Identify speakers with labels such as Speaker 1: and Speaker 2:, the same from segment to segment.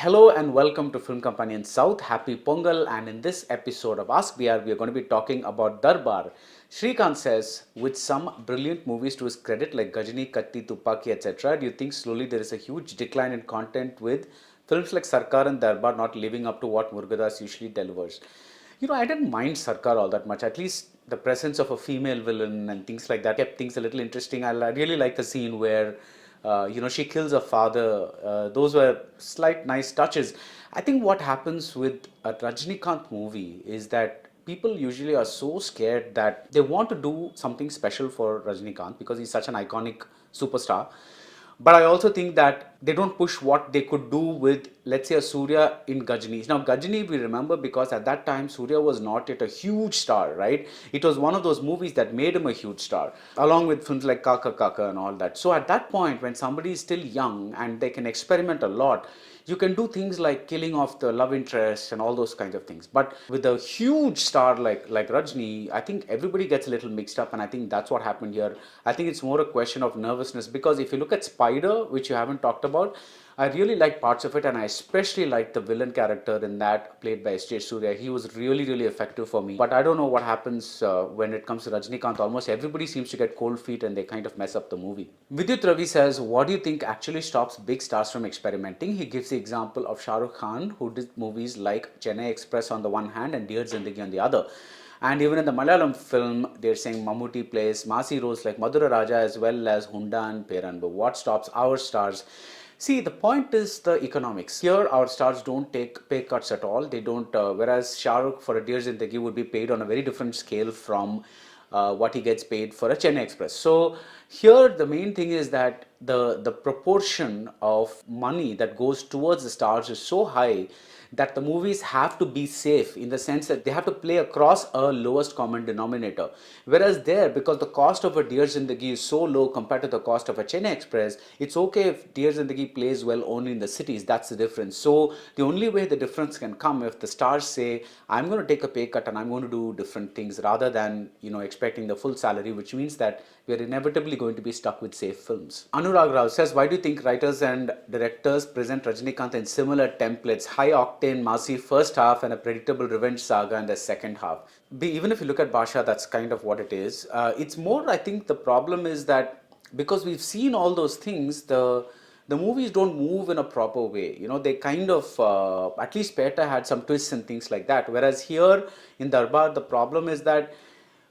Speaker 1: Hello and welcome to Film Companion South. Happy Pongal, and in this episode of Ask BR, we are going to be talking about Darbar. Sreekar says, with some brilliant movies to his credit like Gajini, Katti, Tupaki, etc., do you think slowly there is a huge decline in content with films like Sarkar and Darbar not living up to what Murugadoss usually delivers? I didn't mind Sarkar all that much. At least the presence of a female villain and things like that kept things a little interesting. I really like the scene where she kills her father. Those were slight nice touches. I think what happens with a Rajinikanth movie is that people usually are so scared that they want to do something special for Rajinikanth because he's such an iconic superstar. But I also think that they don't push what they could do with, let's say, a Surya in Gajini. Now, Gajini, we remember because at that time, Surya was not yet a huge star, right? It was one of those movies that made him a huge star, along with films like Kaka Kaka and all that. So at that point, when somebody is still young and they can experiment a lot, you can do things like killing off the love interest and all those kinds of things. But with a huge star like Rajni, I think everybody gets a little mixed up, and I think that's what happened here. I think it's more a question of nervousness, because if you look at Spider, which you haven't talked about, I really like parts of it, and I especially like the villain character in that, played by S.J. Surya. He was really, really effective for me. But I don't know what happens when it comes to Rajinikanth. Almost everybody seems to get cold feet and they kind of mess up the movie. Vidyut Ravi says, what do you think actually stops big stars from experimenting? He gives the example of Shah Rukh Khan, who did movies like Chennai Express on the one hand and Dear Zindagi on the other. And even in the Malayalam film, they're saying Mammootty plays Masi roles like Madhura Raja as well as Hunda and Peranbu. What stops our stars? See, the point is the economics. Here, our stars don't take pay cuts at all. They don't, whereas Shah Rukh for a Dear Zindagi would be paid on a very different scale from what he gets paid for a Chennai Express. So here, the main thing is that the proportion of money that goes towards the stars is so high that the movies have to be safe, in the sense that they have to play across a lowest common denominator. Whereas there, because the cost of a Dear Zindagi is so low compared to the cost of a Chennai Express, it's okay if Dear Zindagi plays well only in the cities. That's the difference. So the only way the difference can come if the stars say, I'm going to take a pay cut and I'm going to do different things, rather than expecting the full salary, which means that we are inevitably going to be stuck with safe films. Anurag Rao says, why do you think writers and directors present Rajinikanth in similar templates? High octane, massy first half and a predictable revenge saga in the second half. Even if you look at Basha, that's kind of what it is. It's more, I think the problem is that because we've seen all those things, the movies don't move in a proper way. They kind of, at least Peta had some twists and things like that. Whereas here in Darbar, the problem is that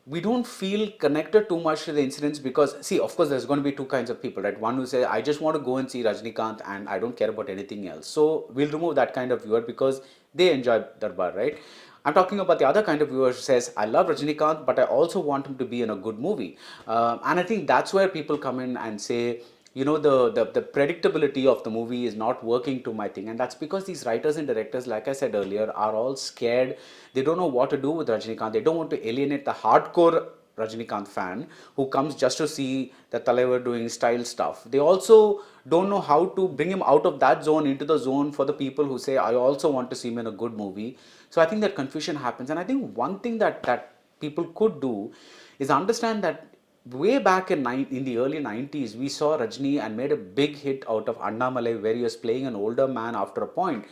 Speaker 1: we don't feel connected too much to the incidents, because see, of course, there's going to be two kinds of people, right? One who say, I just want to go and see Rajinikanth and I don't care about anything else. So we'll remove that kind of viewer because they enjoy Darbar, right? I'm talking about the other kind of viewer who says, I love Rajinikanth, but I also want him to be in a good movie. And I think that's where people come in and say, the predictability of the movie is not working to my thing. And that's because these writers and directors, like I said earlier, are all scared. They don't know what to do with Rajinikanth. They don't want to alienate the hardcore Rajinikanth fan who comes just to see the Talaivar doing style stuff. They also don't know how to bring him out of that zone into the zone for the people who say, I also want to see him in a good movie. So I think that confusion happens. And I think one thing that people could do is understand that way back in the early 90s, we saw Rajni and made a big hit out of Annamalai, where he was playing an older man after a point.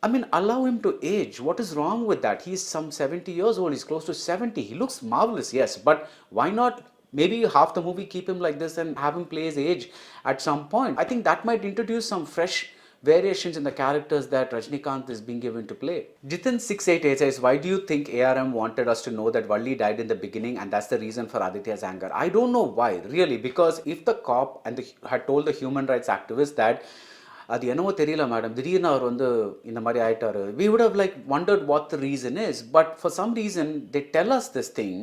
Speaker 1: I mean, allow him to age. What is wrong with that? He's some 70 years old. He's close to 70. He looks marvelous, yes. But why not maybe half the movie keep him like this and have him play his age at some point? I think that might introduce some fresh variations in the characters that Rajinikanth is being given to play. Jitin688 says, why do you think ARM wanted us to know that Valli died in the beginning and that's the reason for Aditya's anger? I don't know why, really, because if the cop had told the human rights activist that அது என்னவோ தெரியல madam, திடீர்னு அவர் வந்து இந்த மாதிரி ஆயிட்டாரு, we would have like wondered what the reason is. But for some reason they tell us this thing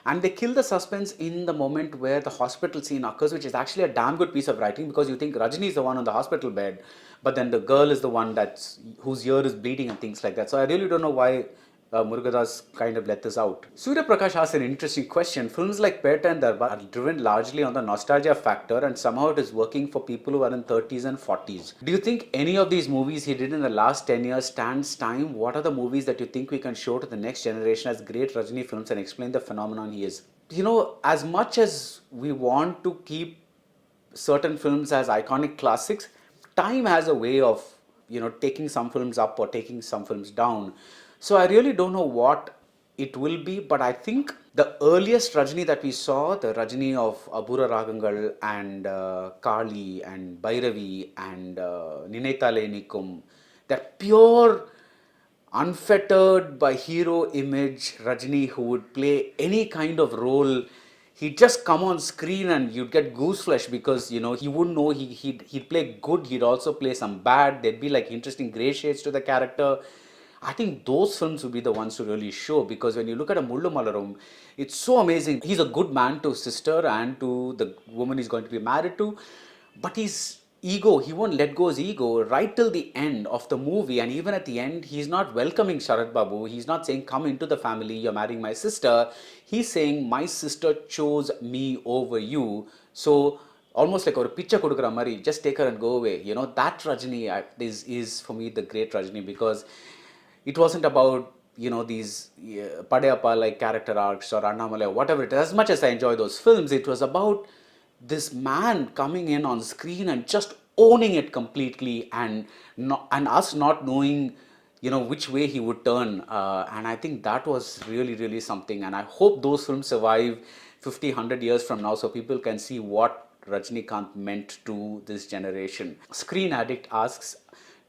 Speaker 1: and they kill the suspense in the moment where the hospital scene occurs, which is actually a damn good piece of writing, because you think Rajini is the one on the hospital bed, but then the girl is the one whose ear is bleeding and things like that. So I really don't know why Murugadoss kind of let this out. Surya Prakash asks an interesting question. Films like Peta and Darbar are driven largely on the nostalgia factor, and somehow it is working for people who are in 30s and 40s. Do you think any of these movies he did in the last 10 years stands time? What are the movies that you think we can show to the next generation as great Rajini films and explain the phenomenon he is? As much as we want to keep certain films as iconic classics, time has a way of taking some films up or taking some films down. So I really don't know what it will be, but I think the earliest Rajini that we saw, the Rajini of Abura Ragangal and Kali and Bhairavi and Ninetha Lenikum, that pure, unfettered by hero image Rajini who would play any kind of role. He'd just come on screen and you'd get goose flesh because he wouldn't know he'd play good, he'd also play some bad, there'd be like interesting grey shades to the character. I think those films would be the ones to really show, because when you look at a Mullu Malarum, it's so amazing. He's a good man to his sister and to the woman he's going to be married to, but his ego, he won't let go his ego right till the end of the movie. And even at the end, he's not welcoming Sharat Babu. He's not saying, come into the family, you're marrying my sister. He's saying, my sister chose me over you. So almost like a picture kodukra mari, just take her and go away. That Rajini is for me the great Rajini, because it wasn't about these Padayappa like character arcs or Annamalai or whatever it is. As much as I enjoy those films, it was about this man coming in on screen and just owning it completely, and us not knowing which way he would turn, and I think that was really, really something. And I hope those films survive 50, 100 years from now, so people can see what Rajinikanth meant to this generation. Screen Addict asks,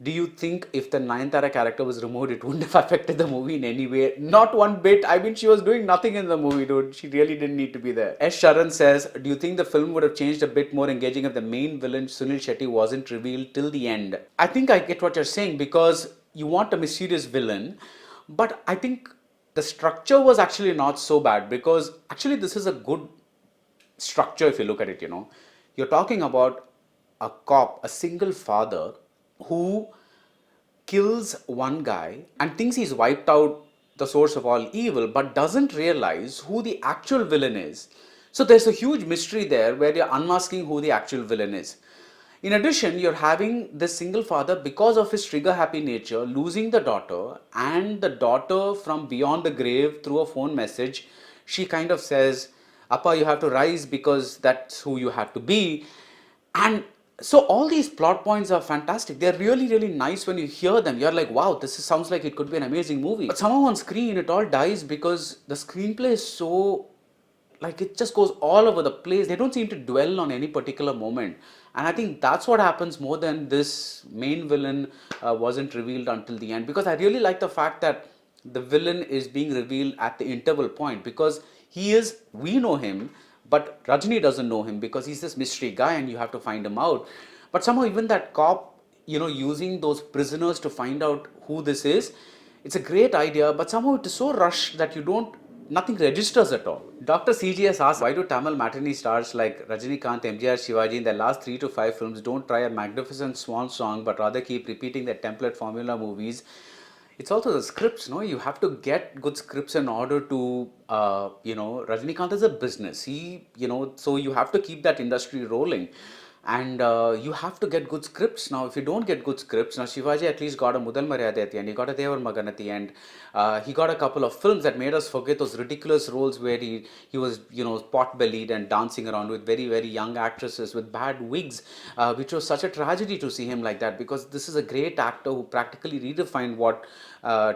Speaker 1: do you think if the Nayanthara character was removed, it wouldn't have affected the movie in any way? Not one bit. I mean, she was doing nothing in the movie, dude. She really didn't need to be there. S. Sharan says, do you think the film would have changed a bit more engaging if the main villain, Sunil Shetty, wasn't revealed till the end? I think I get what you're saying, because you want a mysterious villain, but I think the structure was actually not so bad, because actually this is a good structure if you look at it. You're talking about a cop, a single father, who kills one guy and thinks he's wiped out the source of all evil, but doesn't realize who the actual villain is. So there's a huge mystery there where you're unmasking who the actual villain is. In addition, you're having this single father, because of his trigger happy nature, losing the daughter, and the daughter from beyond the grave through a phone message, she kind of says, Appa, you have to rise because that's who you have to be. And so all these plot points are fantastic. They're really, really nice when you hear them. You're like, wow, sounds like it could be an amazing movie. But somehow on screen, it all dies because the screenplay is so, like, it just goes all over the place. They don't seem to dwell on any particular moment. And I think that's what happens more than this main villain wasn't revealed until the end. Because I really like the fact that the villain is being revealed at the interval point, because we know him, but Rajini doesn't know him because he's this mystery guy and you have to find him out. But somehow even that cop, using those prisoners to find out who this is, it's a great idea, but somehow it is so rushed that nothing registers at all. Dr. CGS asks, why do Tamil matinee stars like Rajinikanth, MGR, Shivaji in their last 3 to 5 films don't try a magnificent swan song but rather keep repeating their template formula movies? It's also the scripts, you have to get good scripts in order to, Rajinikanth is a business. So you have to keep that industry rolling. And you have to get good scripts. Now, if you don't get good scripts, now Shivaji at least got a Mudal Maryada at the end, he got a Devar Magan at the end, he got a couple of films that made us forget those ridiculous roles where he was, pot-bellied and dancing around with very, very young actresses with bad wigs, which was such a tragedy to see him like that, because this is a great actor who practically redefined what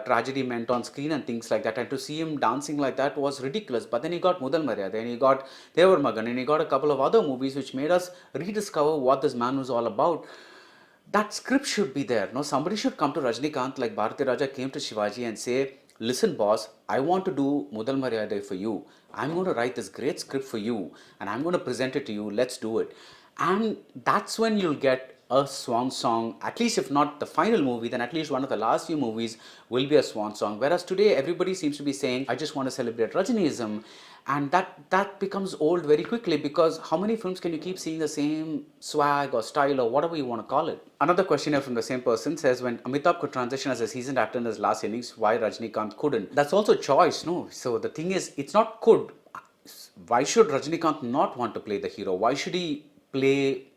Speaker 1: tragedy meant on screen and things like that, and to see him dancing like that was ridiculous. But then he got Mudal Maryada, and he got Devar Magan, and he got a couple of other movies which made us rediscover what this man was all about. That script should be there. Somebody should come to Rajinikanth like Bharati Raja came to Shivaji and say, listen boss, I want to do Mudal Maryada for you. I'm going to write this great script for you and I'm going to present it to you. Let's do it. And that's when you'll get a swan song, at least if not the final movie, then at least one of the last few movies will be a swan song. Whereas today everybody seems to be saying, I just want to celebrate Rajanism, and that becomes old very quickly, because how many films can you keep seeing the same swag or style or whatever you want to call it? Another question here from the same person says, when Amitabh could transition as a seasoned actor in his last innings, why Rajinikanth couldn't? That's also choice, no? So the thing is, it's not could. Why should Rajinikanth not want to play the hero? Why should he play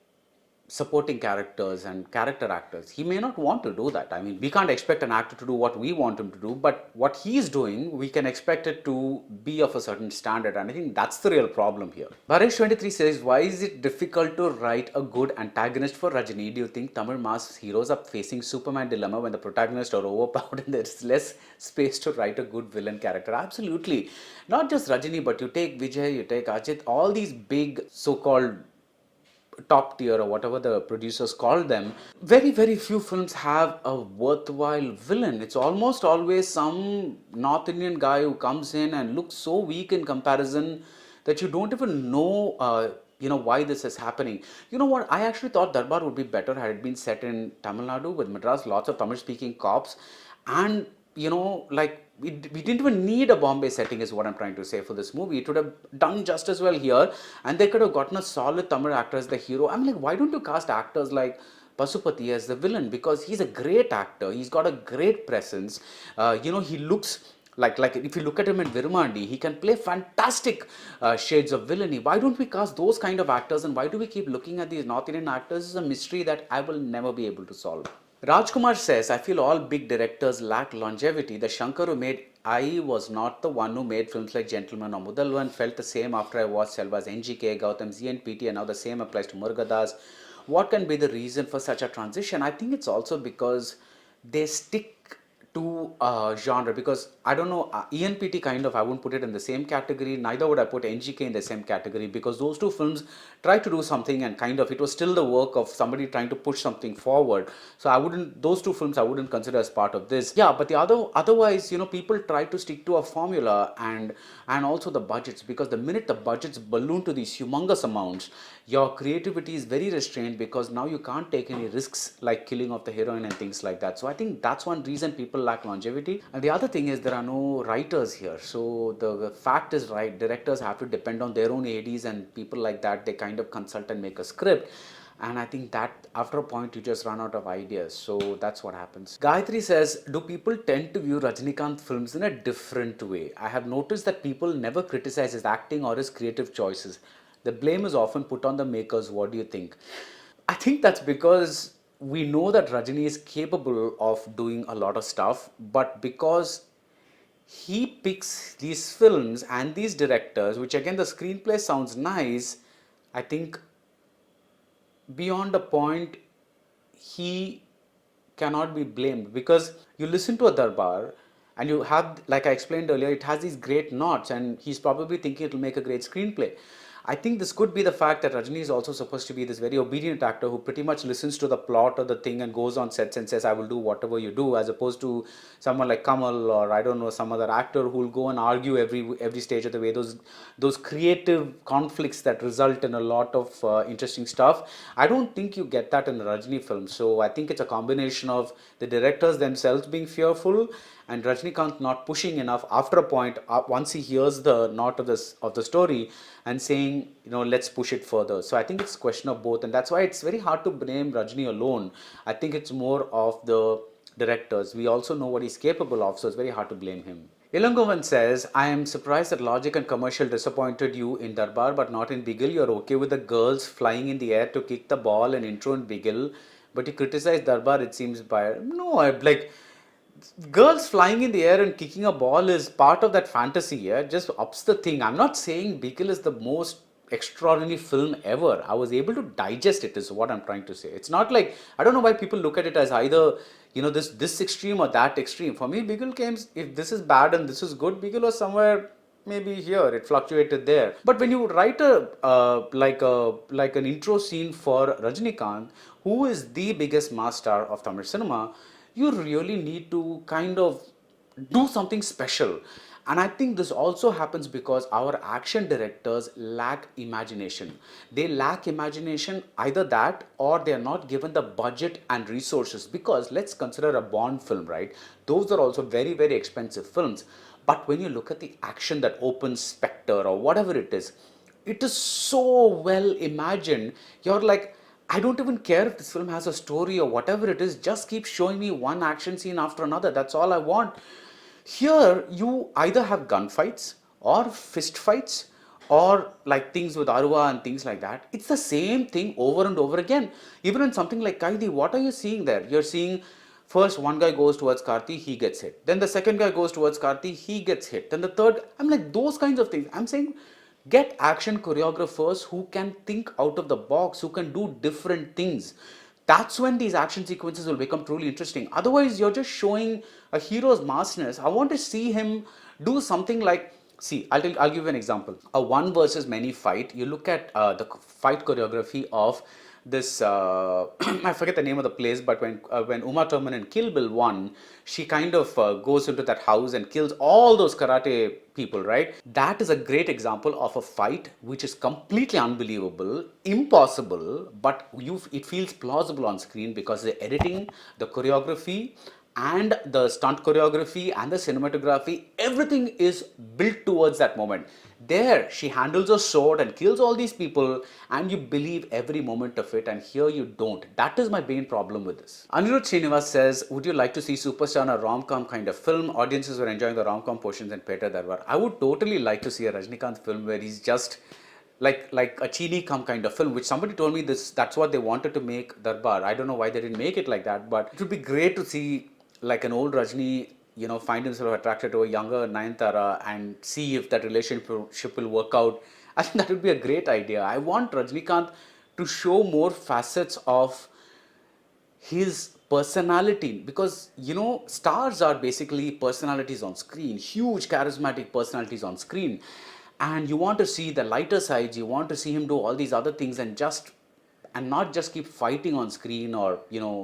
Speaker 1: supporting characters and character actors. He may not want to do that. I mean, we can't expect an actor to do what we want him to do, but what he's doing, we can expect it to be of a certain standard, and I think that's the real problem here. Baresh23 says, why is it difficult to write a good antagonist for Rajini? Do you think Tamil mass heroes are facing Superman dilemma when the protagonists are overpowered and there's less space to write a good villain character? Absolutely. Not just Rajini, but you take Vijay, you take Ajit, all these big so-called top tier or whatever the producers call them, very few films have a worthwhile villain. It's almost always some North Indian guy who comes in and looks so weak in comparison that you don't even know why this is happening. You know what, I actually thought Darbar would be better had it been set in Tamil Nadu with Madras, lots of Tamil speaking cops, and we didn't even need a Bombay setting is what I'm trying to say for this movie. It would have done just as well here, and they could have gotten a solid Tamil actor as the hero. I'm like, why don't you cast actors like Pasupati as the villain? Because he's a great actor, he's got a great presence. He looks like if you look at him in Virumandi, he can play fantastic shades of villainy. Why don't we cast those kind of actors, and why do we keep looking at these North Indian actors? It's a mystery that I will never be able to solve. Rajkumar says, I feel all big directors lack longevity. The Shankar who made I was not the one who made films like Gentleman or Mudalvan. Felt the same after I watched Selva's NGK, Gautam Z and PT, and now the same applies to Murugadoss. What can be the reason for such a transition? I think it's also because they stick to genre, because I don't know, ENPT kind of, I wouldn't put it in the same category, neither would I put NGK in the same category, because those two films tried to do something and kind of, it was still the work of somebody trying to push something forward. So those two films I wouldn't consider as part of this. Yeah, but otherwise, people try to stick to a formula, and also the budgets, because the minute the budgets balloon to these humongous amounts, your creativity is very restrained, because now you can't take any risks like killing of the heroine and things like that. So I think that's one reason people lack longevity. And the other thing is there are no writers here. So the fact is, right, directors have to depend on their own ADs and people like that. They kind of consult and make a script. And I think that after a point you just run out of ideas. So that's what happens. Gayatri says, do people tend to view Rajinikanth films in a different way? I have noticed that people never criticize his acting or his creative choices. The blame is often put on the makers. What do you think? I think that's because we know that Rajini is capable of doing a lot of stuff, but because he picks these films and these directors, which again the screenplay sounds nice, I think beyond a point he cannot be blamed, because you listen to a Darbar and you have, like I explained earlier, it has these great knots and he's probably thinking it will make a great screenplay. I think this could be the fact that Rajini is also supposed to be this very obedient actor who pretty much listens to the plot of the thing and goes on sets and says, I will do whatever you do, as opposed to someone like Kamal or I don't know, some other actor who will go and argue every stage of the way. Those creative conflicts that result in a lot of interesting stuff. I don't think you get that in a Rajini film. So I think it's a combination of the directors themselves being fearful and Rajinikanth not pushing enough after a point, once he hears the knot of the story and saying, let's push it further. So I think it's a question of both, and that's why it's very hard to blame Rajini alone. I think it's more of the directors. We also know what he's capable of, so it's very hard to blame him. Ilangovan says, I am surprised that logic and commercial disappointed you in Darbar but not in Bigil. You're okay with the girls flying in the air to kick the ball and intro in Bigil, but you criticize Darbar, it seems, by... No, girls flying in the air and kicking a ball is part of that fantasy. Yeah, just ups the thing. I'm not saying Bigil is the most extraordinary film ever. I was able to digest it, is what I'm trying to say. It's not like, I don't know why people look at it as either this extreme or that extreme. For me, Bigil came, if this is bad and this is good, Bigil was somewhere maybe here, it fluctuated there. But when you write like an intro scene for Rajinikanth, who is the biggest mass star of Tamil cinema, you really need to kind of do something special. And I think this also happens because our action directors lack imagination. They lack imagination, either that or they are not given the budget and resources. Because let's consider a Bond film, right? Those are also very expensive films. But when you look at the action that opens Spectre or whatever it is so well imagined. You're like, I don't even care if this film has a story or whatever it is, just keep showing me one action scene after another. That's all I want. Here, you either have gunfights or fist fights or like things with Arwa and things like that. It's the same thing over and over again. Even in something like Kaidi, what are you seeing there? You're seeing first one guy goes towards Karthi, he gets hit. Then the second guy goes towards Karthi, he gets hit. Then the third, I'm like those kinds of things. I'm saying get action choreographers who can think out of the box, who can do different things. That's when these action sequences will become truly interesting. Otherwise, you're just showing a hero's massness. I want to see him do something like, see, I'll give you an example. A one versus many fight. You look at the fight choreography of this. I forget the name of the place, but when Uma Thurman in Kill Bill 1, she kind of goes into that house and kills all those karate people, right? That is a great example of a fight which is completely unbelievable, impossible, but it feels plausible on screen because the editing, the choreography, and the stunt choreography and the cinematography, everything is built towards that moment. There, she handles a sword and kills all these people, and you believe every moment of it, and here you don't. That is my main problem with this. Anirudh Srinivas says, would you like to see Superstar in a rom-com kind of film? Audiences were enjoying the rom-com portions in Peter Darbar. I would totally like to see a Rajinikanth film where he's just like a Chini Kam kind of film, which somebody told me that's what they wanted to make Darbar. I don't know why they didn't make it like that, but it would be great to see like an old Rajni, find himself attracted to a younger Nayanthara and see if that relationship will work out. I think that would be a great idea. I want Rajinikanth to show more facets of his personality, because stars are basically personalities on screen, huge charismatic personalities on screen, and you want to see the lighter sides. You want to see him do all these other things and not just keep fighting on screen, or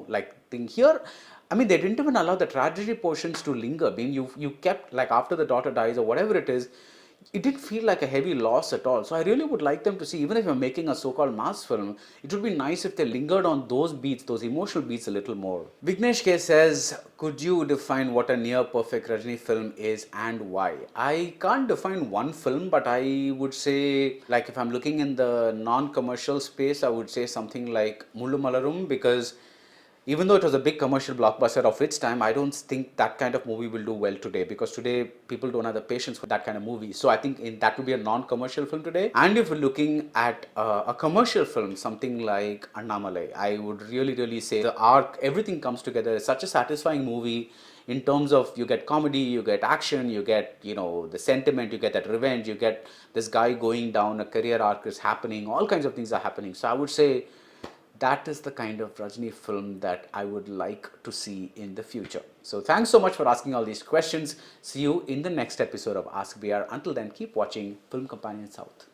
Speaker 1: like thing here. I mean, they didn't even allow the tragedy portions to linger. I mean, you kept, like, after the daughter dies or whatever it is, it didn't feel like a heavy loss at all. So I really would like them to see, even if you're making a so-called mass film, it would be nice if they lingered on those beats, those emotional beats a little more. Vignesh K says, could you define what a near perfect Rajini film is and why? I can't define one film, but I would say, like, if I'm looking in the non-commercial space, I would say something like Mullu Malarum, because even though it was a big commercial blockbuster of its time, I don't think that kind of movie will do well today, because today people don't have the patience for that kind of movie. So I think that would be a non-commercial film today. And if you're looking at a commercial film, something like Annamalai, I would really say the arc, everything comes together. It's such a satisfying movie in terms of, you get comedy, you get action, you get, the sentiment, you get that revenge, you get this guy going down, a career arc is happening, all kinds of things are happening. So I would say that is the kind of Rajini film that I would like to see in the future. So thanks so much for asking all these questions. See you in the next episode of Ask BR. Until then, keep watching Film Companion South.